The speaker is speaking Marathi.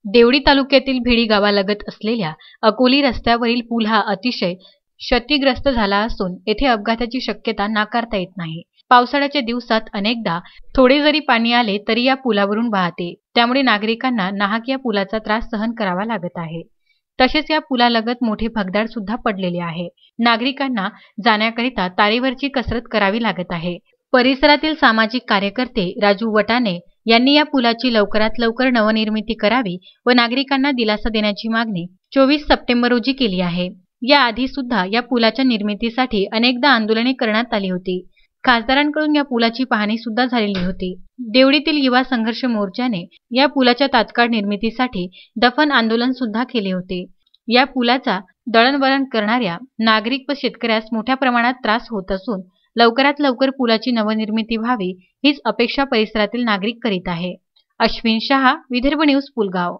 देवळी तालुक्यातील भिडी गावालगत असलेल्या अकोली रस्त्यावरील पूल हा अतिशय क्षतिग्रस्त झाला असून येथे अपघाताची शक्यता नाकारता येत नाही। पावसाळ्याच्या दिवसात अनेकदा थोडे जरी पाणी आले तरी या पुलावरून वाहते, त्यामुळे नागरिकांना नाहक या पुलाचा त्रास सहन करावा लागत आहे। तसेच या पुलालगत मोठे भगदाड सुद्धा पडलेले आहे। नागरिकांना जाण्याकरिता तारेवरची कसरत करावी लागत आहे। परिसरातील सामाजिक कार्यकर्ते राजू वटाणे यांनी या पुलाची लवकरात लवकर नवनिर्मिती करावी व नागरिकांना दिलासा देण्याची मागणी 24 सप्टेंबर रोजी केली आहे। या आधी सुद्धा या पुलाच्या निर्मितीसाठी अनेकदा आंदोलने करण्यात आली होती। खासदारांकडून या पुलाची पाहणी सुद्धा झालेली होती। देवळीतील युवा संघर्ष मोर्चाने या पुलाच्या तात्काळ निर्मितीसाठी दफन आंदोलन सुद्धा केले होते। या पुलाचा दळणवळण करणाऱ्या नागरिक व शेतकऱ्यास मोठ्या प्रमाणात त्रास होत असून लवकरात लवकर पुलाची नवनिर्मिती व्हावी हीच अपेक्षा परिसरातील नागरिक करीत आहे। अश्विन शहा, विदर्भ न्यूज, पुलगाव।